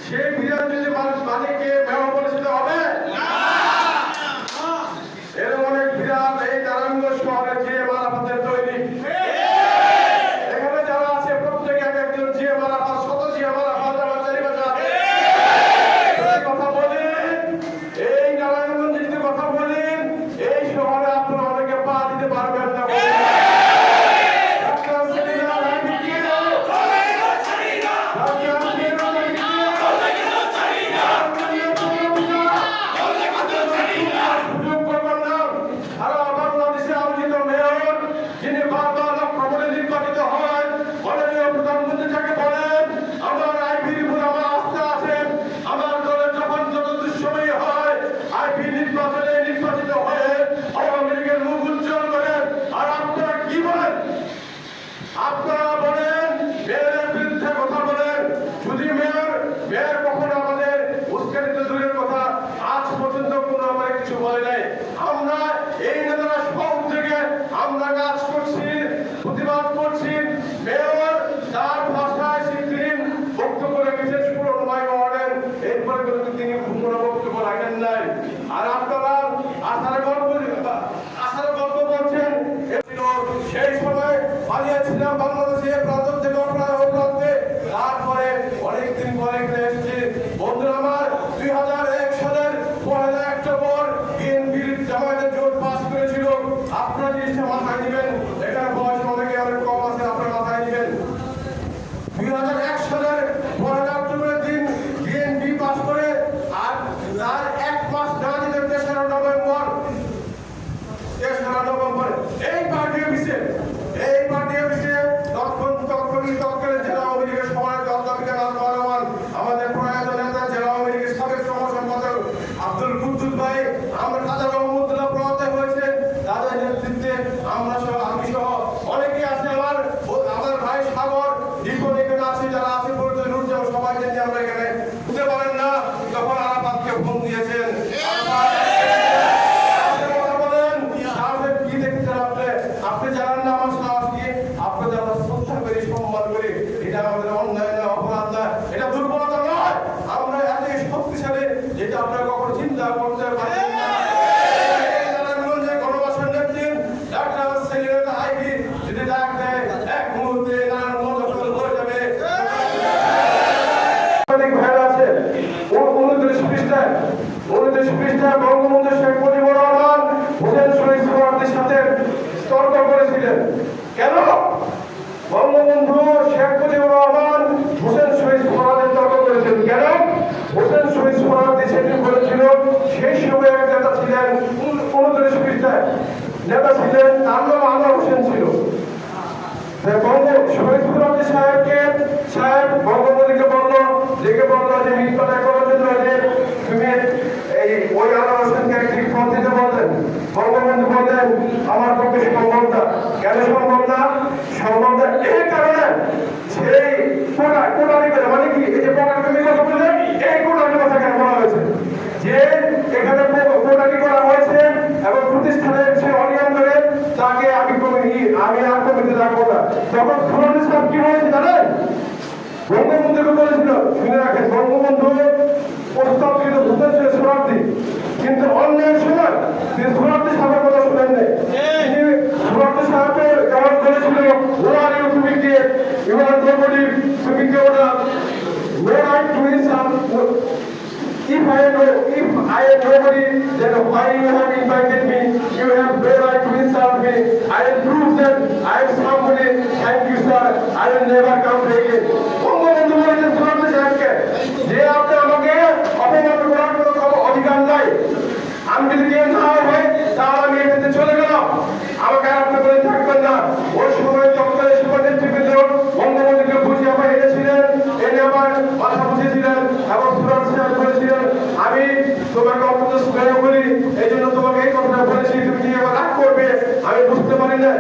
সেই বিধান যদি মালিককে ব্যবহার করে সেটা হবে এরকম অনেক বিধান এই নারায়ণগঞ্জ শহরে যে মারাফাতের তৈরি এখানে যারা আছে প্রত্যেকে এক একজন যে মারাফাত শত যে মারাফাত আমার চারিপাশে আছে কথা বলেন এই নারায়ণগঞ্জে যদি কথা বলেন এই শহরে আপনারা অনেকে পা দিতে পারবেন না আপনারা বলেন মেয়রের বিরুদ্ধে কথা বলেন যদি মেয়র কখনো আমাদের উস্কানিত দূরের কথা আজ পর্যন্ত কোনো আমাদের কিছু বলে নাই আমরা এই নেতারা সব থেকে আমরা কাজ করছি প্রতিবাদ করছি মেয়র তার ভাষায় সিদ্দিন বক্তব্য রেখেছেন পুরো নয় মডেল এরপরে কিন্তু তিনি কোনো বক্তব্য রাখেন নাই আর আপনারা আশার গল্প বলছেন সেই সময় পালিয়েছিলাম বাংলাদেশে প্রান্ত থেকে প্রান্তে তারপরে অনেকদিন পরে এসেছি বন্ধুরা আমার 2001 সালের 1 অক্টোবর বিএনপির জামায়াতের জোট পাস করেছিল আপনারা জিনিসটা মাথায় দিবেন এখানে বয়স অনেকে অনেক কম আছে আপনারা মাথায় দিবেন 2001 সালের 1 অক্টোবরের দিন বিএনপি পাস করে আর তার এক মাস না দিতে 3রা নভেম্বর এই পার্টি অফিসে তৎকালীন জেলা আওয়ামী লীগের সভায় আমাদের প্রয়াত নেতা জেলা আওয়ামী লীগের সাবেক সম্পাদক আব্দুল কুদ্দুস ভাই আমরা খাজা রহমতুল্লাহ প্রয়াত হয়েছেন তাদের নেতৃত্বে আমরা সহ আমি সহ অনেকেই আছে আমার ভাই সাগর দীপন এখানে আছে যারা আছে পরিচয় সবাইকে নিয়ে আমরা এখানে বুঝতে পারেন না তখন আরাফাতকে ফোন দিয়েছেন আপনি জানেন না আমার সাহস কি আপনাদের আমরা শ্রদ্ধা করি সম্মান করি এটা আমাদের অন্যায় না অপরাধ না এটা দুর্বলতা নয় আমরা এত শক্তিশালী যেটা আপনারা কখনো চিন্তা করতে পারেন না নারায়ণগঞ্জে গণবাসন নেত্রী ডাক্তার সেলিনা আইভি যদি ডাক দেয় এক মুহূর্তে নারায়ণগঞ্জ হয়ে যাবে অনেক ভাইরা আছে 29 পৃষ্ঠায় বঙ্গবন্ধু শেখ মুজিবুর রহমান হোসেন শহীদ সোহরাওয়ার্দীর সাথে তর্ক করেছিলেন কেন বঙ্গবন্ধু শেখ মুজিবুর রহমান হোসেন শহীদ সোহরাওয়ার্দীর তর্ক করেছিলেন কেন হোসেন শহীদ সোহরাওয়ার্দী সেটি বলেছিল সেই সময় এক নেতা ছিলেন 29 পৃষ্ঠায় নেতা ছিলেন তার নাম আনোয়ার হোসেন ছিল শহীদ সোহরাওয়ার্দী সাহেব বঙ্গবন্ধুকে বললো যে মিথ্যাটা করার জন্য যে তুমি এই ওই আনোয়ার হোসেনকে ঠিক পথ দিতে বললেন বঙ্গবন্ধু বললেন আমার পক্ষে সম্ভব না কেন সম্ভব না এই কারণে সেই কোটারি করে মানে কি এই যে প্রকাশ তুমি কথা বললেন এই কোটারির কথা কেন বলা হয়েছে যে এখানে কোটারি করা হয়েছে এবং প্রতিষ্ঠানের সে অনিয়ম করে তাকে আমি আর কমিটি রাখবো না তখন সোহরাওয়ার্দী সাহেব কি বলেছে জানেন বঙ্গবন্ধুকে বলেছিল শুনে রাখেন বঙ্গবন্ধু প্রস্তাব ছিল হোসেন শহীদ সোহরাওয়ার্দী কিন্তু অন্যায়ের সময় তিনি সোহরাওয়ার্দী সাহেবের কথা শুনেন নাই তিনি সোহরাওয়ার্দী সাহেবের কেমন বলেছিল ওরা তুমি কে ইউর নোবডি তুমি কে ওরা no right to insult if I am nobody, then why you have invited me? You have no right to insult me. I will prove that I am somebody. Thank you, sir. I will never come again. Bangabandhu বলেছেন সোহরাওয়ার্দী সাহেবকে যে আপনি আমাকে অপমান করার কোনো অধিকার নাই আমি যদি কেউ না হয় তাহলে আমি এখানে চলে গেলাম আমাকে আর আপনি বলে থাকবেন না ওই সময় তৎকালীন সভা নেতৃবৃন্দ বঙ্গবন্ধুকে বুঝিয়ে আবার এনেছিলেন এনে আবার মাথা বুঝিয়েছিলেন এবং সোহরাওয়ার্দী সাহেব বলেছিলেন আমি তোমাকে অত্যন্ত স্নেহ করি এই জন্য তোমাকে এই কথাটা বলেছি তুমি কি আবার রাগ করবে আমি বুঝতে পারি না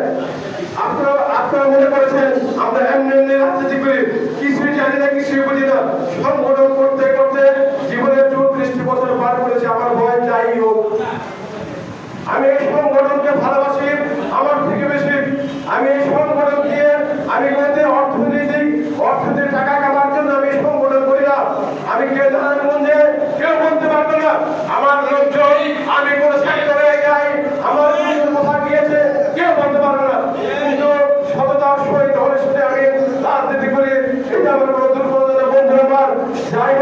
আপনারা মনে করেছেন আমরা এমনি রাজনীতি করি কিছুই জানি না কিছুই বুঝি না সংগঠন করতে করতে জীবনের 34 বছর পার করেছে আমার বয়স যাই হোক আমি এই সংগঠনকে ভালোবাসি আমার থেকে বেশি আমি এই সংগঠন দিয়ে আমি অর্থনীতির টাকা কামার জন্য আমি এই সংগঠন করি না আমি কেরানীগঞ্জে কেউ বলতে পারবে না আমার লোকজন আমি কোন সেক্টরে যাই আমার কথা গিয়েছে কেউ বলতে পারবে না। কিন্তু সততার সহিত হলে আমি রাজনীতি করি, এটা আমার কোনো দুর্বলতা বন্ধু আমার যাই